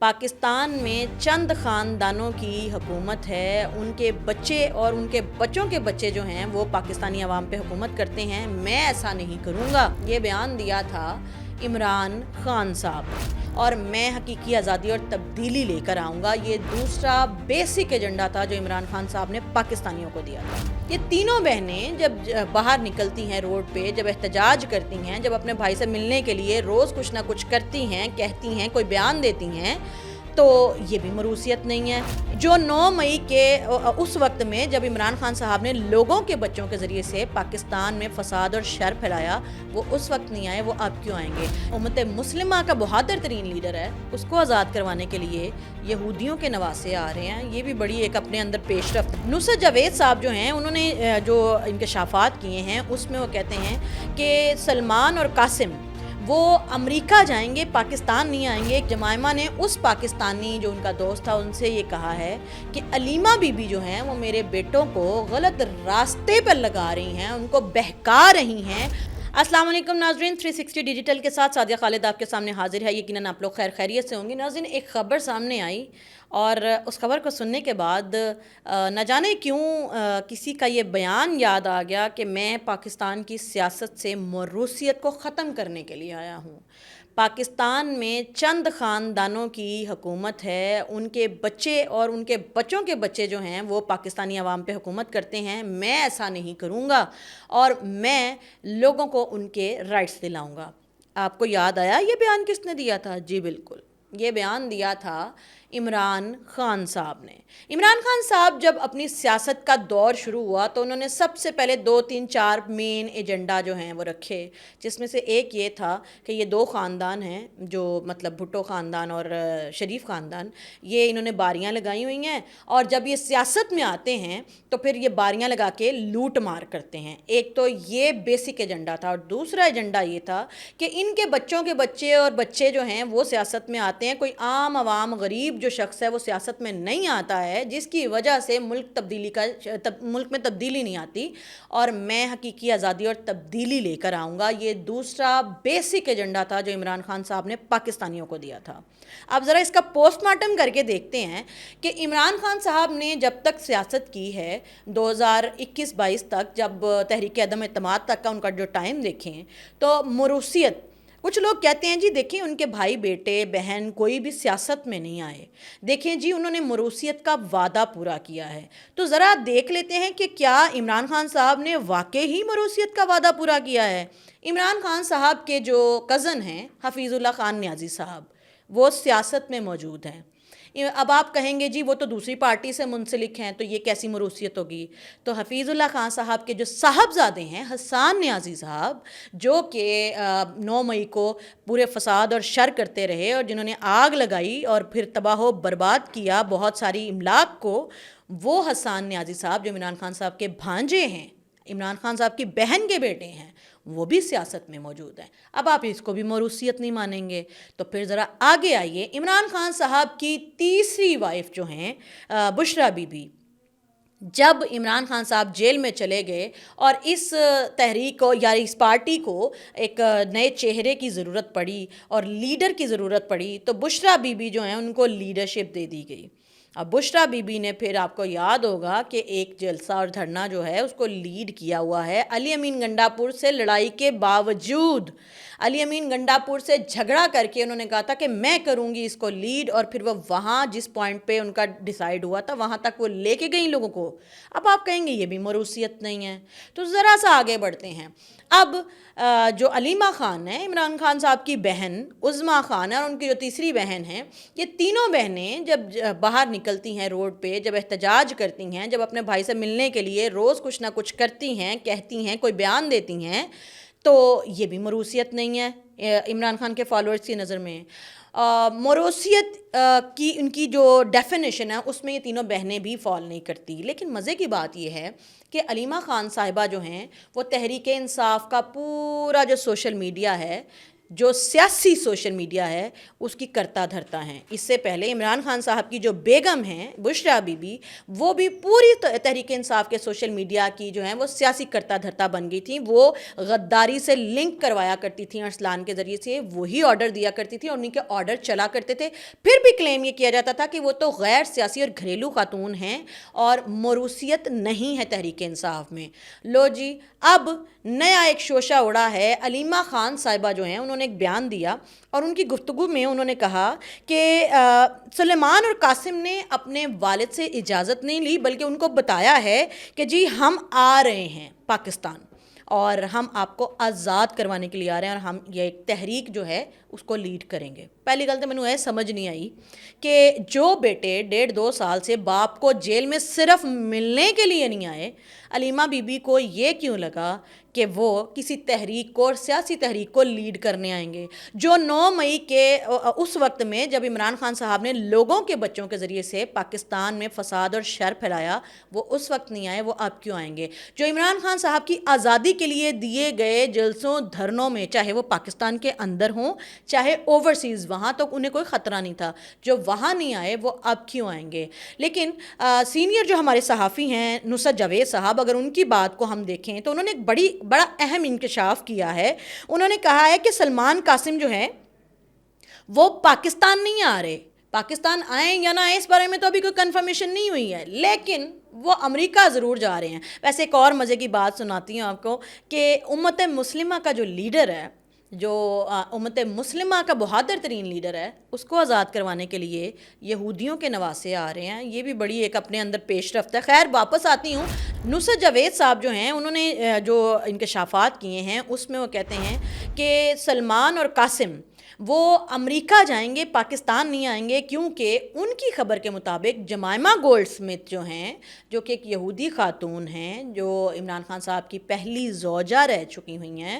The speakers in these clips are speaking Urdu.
پاکستان میں چند خاندانوں کی حکومت ہے، ان کے بچے اور ان کے بچوں کے بچے جو ہیں وہ پاکستانی عوام پہ حکومت کرتے ہیں۔ میں ایسا نہیں کروں گا، یہ بیان دیا تھا عمران خان صاحب نے، اور میں حقیقی آزادی اور تبدیلی لے کر آؤں گا، یہ دوسرا بیسک ایجنڈا تھا جو عمران خان صاحب نے پاکستانیوں کو دیا تھا۔ یہ تینوں بہنیں جب باہر نکلتی ہیں روڈ پہ، جب احتجاج کرتی ہیں، جب اپنے بھائی سے ملنے کے لیے روز کچھ نہ کچھ کرتی ہیں، کہتی ہیں، کوئی بیان دیتی ہیں، تو یہ بھی مروثیت نہیں ہے۔ جو 9 مئی کے اس وقت میں جب عمران خان صاحب نے لوگوں کے بچوں کے ذریعے سے پاکستان میں فساد اور شر پھیلایا، وہ اس وقت نہیں آئے، وہ اب کیوں آئیں گے؟ امت مسلمہ کا بہادر ترین لیڈر ہے، اس کو آزاد کروانے کے لیے یہودیوں کے نواسے آ رہے ہیں، یہ بھی بڑی ایک اپنے اندر پیش رفت۔ نصرت جاوید صاحب جو ہیں، انہوں نے جو انکشافات کیے ہیں اس میں وہ کہتے ہیں کہ سلمان اور قاسم وہ امریکہ جائیں گے، پاکستان نہیں آئیں گے۔ ایک جمائمہ نے اس پاکستانی جو ان کا دوست تھا ان سے یہ کہا ہے کہ علیمہ بی بی جو ہیں وہ میرے بیٹوں کو غلط راستے پر لگا رہی ہیں، ان کو بہکا رہی ہیں۔ السلام علیکم ناظرین، 360 ڈیجیٹل کے ساتھ سعدیہ خالد آپ کے سامنے حاضر ہے۔ یقیناً آپ لوگ خیر خیریت سے ہوں گے۔ ناظرین، ایک خبر سامنے آئی اور اس خبر کو سننے کے بعد نہ جانے کیوں کسی کا یہ بیان یاد آ گیا کہ میں پاکستان کی سیاست سے موروثیت کو ختم کرنے کے لیے آیا ہوں۔ پاکستان میں چند خاندانوں کی حکومت ہے، ان کے بچے اور ان کے بچوں کے بچے جو ہیں وہ پاکستانی عوام پہ حکومت کرتے ہیں۔ میں ایسا نہیں کروں گا اور میں لوگوں کو ان کے رائٹس دلاؤں گا۔ آپ کو یاد آیا یہ بیان کس نے دیا تھا؟ جی بالکل، یہ بیان دیا تھا عمران خان صاحب نے۔ عمران خان صاحب جب اپنی سیاست کا دور شروع ہوا تو انہوں نے سب سے پہلے 2-3-4 مین ایجنڈا جو ہیں وہ رکھے، جس میں سے ایک یہ تھا کہ یہ 2 خاندان ہیں جو مطلب بھٹو خاندان اور شریف خاندان، یہ انہوں نے باریاں لگائی ہوئی ہیں، اور جب یہ سیاست میں آتے ہیں تو پھر یہ باریاں لگا کے لوٹ مار کرتے ہیں۔ ایک تو یہ بیسک ایجنڈا تھا، اور دوسرا ایجنڈا یہ تھا کہ ان کے بچوں کے بچے اور بچے جو ہیں وہ سیاست میں آتے ہیں، کوئی عام عوام غریب جو شخص ہے وہ سیاست میں نہیں آتا ہے، جس کی وجہ سے ملک میں تبدیلی نہیں آتی، اور میں حقیقی آزادی اور تبدیلی لے کر آؤں گا، یہ دوسرا بیسک ایجنڈا تھا جو عمران خان صاحب نے پاکستانیوں کو دیا تھا۔ اب ذرا اس کا پوسٹ مارٹم کر کے دیکھتے ہیں کہ عمران خان صاحب نے جب تک سیاست کی ہے 2021-22 تک، جب تحریک عدم اعتماد تک کا ان کا جو ٹائم دیکھیں تو موروثیت، کچھ لوگ کہتے ہیں جی دیکھیں ان کے بھائی بیٹے بہن کوئی بھی سیاست میں نہیں آئے، دیکھیں جی انہوں نے موروثیت کا وعدہ پورا کیا ہے۔ تو ذرا دیکھ لیتے ہیں کہ کیا عمران خان صاحب نے واقعی ہی موروثیت کا وعدہ پورا کیا ہے۔ عمران خان صاحب کے جو کزن ہیں حفیظ اللہ خان نیازی صاحب، وہ سیاست میں موجود ہیں۔ اب آپ کہیں گے جی وہ تو دوسری پارٹی سے منسلک ہیں، تو یہ کیسی موروثیت ہوگی؟ تو حفیظ اللہ خان صاحب کے جو صاحبزادے ہیں حسان نیازی صاحب، جو کہ 9 مئی کو پورے فساد اور شر کرتے رہے اور جنہوں نے آگ لگائی اور پھر تباہ و برباد کیا بہت ساری املاک کو، وہ حسان نیازی صاحب جو عمران خان صاحب کے بھانجے ہیں، عمران خان صاحب کی بہن کے بیٹے ہیں، وہ بھی سیاست میں موجود ہیں۔ اب آپ اس کو بھی موروثیت نہیں مانیں گے تو پھر ذرا آگے آئیے۔ عمران خان صاحب کی تیسری وائف جو ہیں بشرا بی بی، جب عمران خان صاحب جیل میں چلے گئے اور اس تحریک کو یا اس پارٹی کو ایک نئے چہرے کی ضرورت پڑی اور لیڈر کی ضرورت پڑی، تو بشرا بی بی جو ہیں ان کو لیڈرشپ دے دی گئی۔ اب بشرا بی بی نے پھر آپ کو یاد ہوگا کہ ایک جلسہ اور دھرنا جو ہے اس کو لیڈ کیا ہوا ہے علی امین گنڈاپور سے لڑائی کے باوجود۔ علی امین گنڈاپور سے جھگڑا کر کے انہوں نے کہا تھا کہ میں کروں گی اس کو لیڈ، اور پھر وہ وہاں جس پوائنٹ پہ ان کا ڈیسائیڈ ہوا تھا وہاں تک وہ لے کے گئیں لوگوں کو۔ اب آپ کہیں گے یہ بھی موروثیت نہیں ہے، تو ذرا سا آگے بڑھتے ہیں۔ اب جو علیمہ خان ہے عمران خان صاحب کی بہن، عظمیٰ خان ہے، اور ان کی جو تیسری بہن ہے، یہ تینوں بہنیں جب باہر نکلتی ہیں روڈ پہ، جب احتجاج کرتی ہیں، جب اپنے بھائی سے ملنے کے لیے روز کچھ نہ کچھ کرتی ہیں، کہتی ہیں، کوئی بیان دیتی ہیں، تو یہ بھی موروثیت نہیں ہے عمران خان کے فالوورز کی نظر میں۔ موروثیت کی ان کی جو ڈیفینیشن ہے اس میں یہ تینوں بہنیں بھی فال نہیں کرتی۔ لیکن مزے کی بات یہ ہے کہ علیمہ خان صاحبہ جو ہیں وہ تحریک انصاف کا پورا جو سوشل میڈیا ہے جو سیاسی سوشل میڈیا ہے اس کی کرتا دھرتا ہیں۔ اس سے پہلے عمران خان صاحب کی جو بیگم ہیں بشریٰ بی بی، وہ بھی پوری تحریک انصاف کے سوشل میڈیا کی جو ہیں وہ سیاسی کرتا دھرتا بن گئی تھیں۔ وہ غداری سے لنک کروایا کرتی تھیں ارسلان کے ذریعے سے، وہی آرڈر دیا کرتی تھیں اور انہیں کے آرڈر چلا کرتے تھے۔ پھر بھی کلیم یہ کیا جاتا تھا کہ وہ تو غیر سیاسی اور گھریلو خاتون ہیں اور موروثیت نہیں ہے تحریک انصاف میں۔ لو جی، اب نیا ایک شوشہ اڑا ہے۔ علیمہ خان صاحبہ جو ہیں انہوں نے ایک بیان دیا اور ان کی گفتگو میں انہوں نے کہا کہ سلیمان اور قاسم نے اپنے والد سے اجازت نہیں لی، بلکہ ان کو بتایا ہے کہ جی ہم آ رہے ہیں پاکستان اور ہم آپ کو آزاد کروانے کے لیے آ رہے ہیں اور ہم یہ ایک تحریک جو ہے اس کو لیڈ کریں گے۔ پہلی گل تو مجھے سمجھ نہیں آئی کہ جو بیٹے 1.5-2 سال سے باپ کو جیل میں صرف ملنے کے لیے نہیں آئے، علیمہ بی بی کو یہ کیوں لگا کہ وہ کسی تحریک کو اور سیاسی تحریک کو لیڈ کرنے آئیں گے؟ جو 9 مئی کے اس وقت میں جب عمران خان صاحب نے لوگوں کے بچوں کے ذریعے سے پاکستان میں فساد اور شر پھیلایا، وہ اس وقت نہیں آئے، وہ اب کیوں آئیں گے؟ جو عمران خان صاحب کی آزادی کے لیے دیے گئے جلسوں دھرنوں میں، چاہے وہ پاکستان کے اندر ہوں چاہے اوورسیز، وہاں تو انہیں کوئی خطرہ نہیں تھا، جو وہاں نہیں آئے وہ اب کیوں آئیں گے؟ لیکن سینئر جو ہمارے صحافی ہیں نصرت جاوید صاحب، اگر ان کی بات کو ہم دیکھیں تو انہوں نے ایک بڑا اہم انکشاف کیا ہے۔ انہوں نے کہا ہے کہ سلمان قاسم جو ہے وہ پاکستان نہیں آ رہے، پاکستان آئیں یا نہ آئیں اس بارے میں تو ابھی کوئی کنفرمیشن نہیں ہوئی ہے، لیکن وہ امریکہ ضرور جا رہے ہیں۔ ویسے ایک اور مزے کی بات سناتی ہوں آپ کو کہ امت مسلمہ کا جو لیڈر ہے، جو امت مسلمہ کا بہادر ترین لیڈر ہے، اس کو آزاد کروانے کے لیے یہودیوں کے نواسے آ رہے ہیں۔ یہ بھی بڑی ایک اپنے اندر پیش رفت ہے۔ خیر، واپس آتی ہوں۔ نصرت جاوید صاحب جو ہیں انہوں نے جو انکشافات کیے ہیں اس میں وہ کہتے ہیں کہ سلمان اور قاسم وہ امریکہ جائیں گے، پاکستان نہیں آئیں گے، کیونکہ ان کی خبر کے مطابق جمائمہ گولڈ سمتھ جو ہیں، جو کہ ایک یہودی خاتون ہیں، جو عمران خان صاحب کی پہلی زوجہ رہ چکی ہوئی ہیں،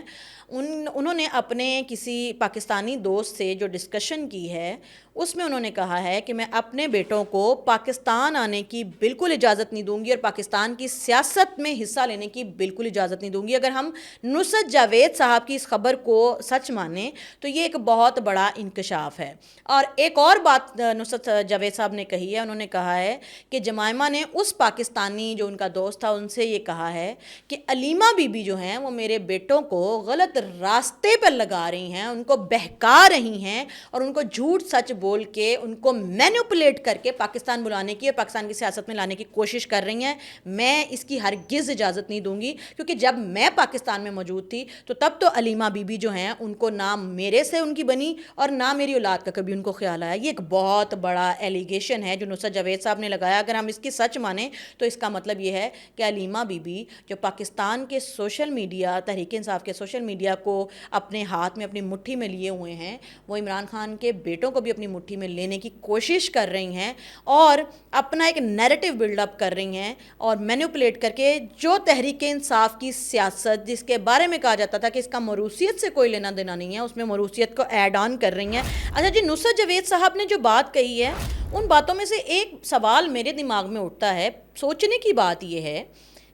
انہوں نے اپنے کسی پاکستانی دوست سے جو ڈسکشن کی ہے اس میں انہوں نے کہا ہے کہ میں اپنے بیٹوں کو پاکستان آنے کی بالکل اجازت نہیں دوں گی اور پاکستان کی سیاست میں حصہ لینے کی بالکل اجازت نہیں دوں گی۔ اگر ہم نصرت جاوید صاحب کی اس خبر کو سچ مانیں تو یہ ایک بہت بڑا انکشاف ہے۔ اور ایک اور بات نصرت جاوید صاحب نے کہی ہے، انہوں نے کہا ہے کہ جمائمہ نے اس پاکستانی جو ان کا دوست تھا ان سے یہ کہا ہے کہ علیمہ بی بی جو ہیں وہ میرے بیٹوں کو غلط راستے پر لگا رہی ہیں، ان کو بہکا رہی ہیں اور ان کو جھوٹ سچ بول کے ان کو مینیپولیٹ کر کے پاکستان بلانے کی اور پاکستان کی سیاست میں لانے کی کوشش کر رہی ہیں۔ میں اس کی ہرگز اجازت نہیں دوں گی، کیونکہ جب میں پاکستان میں موجود تھی تو تب تو علیمہ بی بی جو ہیں ان کو نہ میرے سے ان کی بنی اور نہ میری اولاد کا کبھی ان کو خیال آیا۔ یہ ایک بہت بڑا ایلیگیشن ہے جو نصرت جاوید صاحب نے لگایا۔ اگر ہم اس کی سچ مانیں تو اس کا مطلب یہ ہے کہ علیمہ بی بی جو پاکستان کے سوشل میڈیا، تحریک انصاف کے سوشل میڈیا کو اپنے ہاتھ میں اپنی مٹھی میں لیے ہوئے ہیں، وہ عمران خان کے بیٹوں کو بھی اپنی مٹھی میں لینے کی کوشش کر رہی ہیں اور اپنا ایک نیریٹو بلڈ اپ کر رہی ہیں اور مینیپولیٹ کر کے جو تحریک انصاف کی سیاست جس کے بارے میں کہا جاتا تھا کہ اس کا موروثیت سے کوئی لینا دینا نہیں ہے، اس میں موروثیت کو ایڈ آن کر رہی ہیں۔ اچھا جی، نصرت جاوید صاحب نے جو بات کہی ہے ان باتوں میں سے ایک سوال میرے دماغ میں اٹھتا ہے، سوچنے کی بات یہ ہے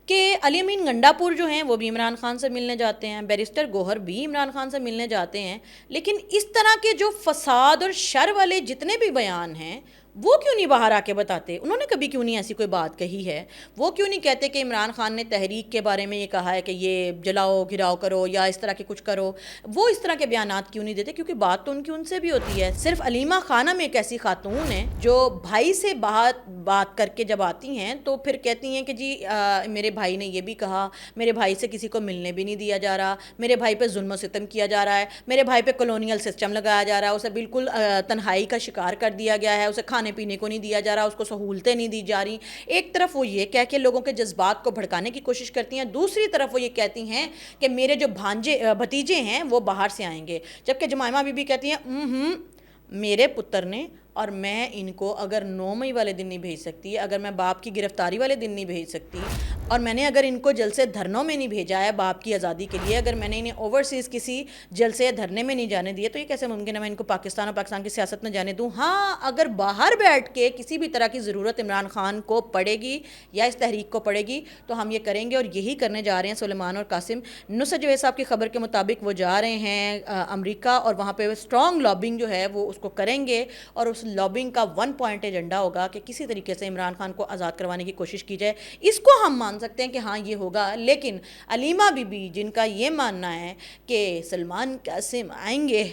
کہ علی امین گنڈا پور جو ہیں وہ بھی عمران خان سے ملنے جاتے ہیں، بیرسٹر گوہر بھی عمران خان سے ملنے جاتے ہیں، لیکن اس طرح کے جو فساد اور شر والے جتنے بھی بیان ہیں وہ کیوں نہیں باہر آ کے بتاتے؟ انہوں نے کبھی کیوں نہیں ایسی کوئی بات کہی ہے؟ وہ کیوں نہیں کہتے کہ عمران خان نے تحریک کے بارے میں یہ کہا ہے کہ یہ جلاؤ گھراؤ کرو یا اس طرح کے کچھ کرو؟ وہ اس طرح کے بیانات کیوں نہیں دیتے؟ کیونکہ بات تو ان کی ان سے بھی ہوتی ہے۔ صرف علیمہ خانم ایک ایسی خاتون ہے جو بھائی سے بات کر کے جب آتی ہیں تو پھر کہتی ہیں کہ جی میرے بھائی نے یہ بھی کہا، میرے بھائی سے کسی کو ملنے بھی نہیں دیا جا رہا، میرے بھائی پہ ظلم و ستم کیا جا رہا ہے، میرے بھائی پہ کلونیل سسٹم لگایا جا رہا ہے، اسے بالکل تنہائی کا شکار کر دیا گیا ہے، اسے کھانے پینے کو نہیں دیا جا رہا، اس کو سہولتیں نہیں دی جا رہی۔ ایک طرف وہ یہ کہہ کے لوگوں کے جذبات کو بھڑکانے کی کوشش کرتی ہیں، دوسری طرف وہ یہ کہتی ہیں کہ میرے جو بھتیجے ہیں وہ باہر سے آئیں گے، جبکہ جمائمہ بی بی کہتی ہیں میرے پتر نے اور میں ان کو اگر 9 مئی والے دن نہیں بھیج سکتی، اگر میں باپ کی گرفتاری والے دن نہیں بھیج سکتی، اور میں نے اگر ان کو جلسے دھرنوں میں نہیں بھیجا ہے باپ کی آزادی کے لیے، اگر میں نے انہیں اوورسیز کسی جلسے دھرنے میں نہیں جانے دیے، تو یہ کیسے ممکن ہے میں ان کو پاکستان اور پاکستان کی سیاست میں جانے دوں؟ ہاں، اگر باہر بیٹھ کے کسی بھی طرح کی ضرورت عمران خان کو پڑے گی یا اس تحریک کو پڑے گی تو ہم یہ کریں گے، اور یہی کرنے جا رہے ہیں سلیمان اور قاسم۔ نصرت جوید صاحب کی خبر کے مطابق وہ جا رہے ہیں امریکہ، اور وہاں پہ اسٹرانگ لابنگ جو ہے وہ اس کو کریں گے، اور اس لابنگ کا 1 پوائنٹ ایجنڈا ہوگا کہ کسی طریقے سے عمران خان کو آزاد کروانے کی کوشش کی جائے۔ اس کو ہم مان سکتے ہیں کہ ہاں یہ ہوگا، لیکن علیمہ بی بی جن کا یہ ماننا ہے کہ سلمان قاسم آئیں گے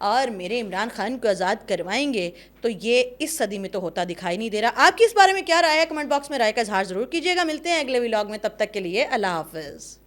اور میرے عمران خان کو آزاد کروائیں گے، تو یہ اس صدی میں تو ہوتا دکھائی نہیں دے رہا۔ آپ کی اس بارے میں کیا رائے ہے؟ کمنٹ باکس میں رائے کا اظہار ضرور کیجیے گا۔ ملتے ہیں اگلے ولاگ میں، تب تک کے لیے اللہ حافظ۔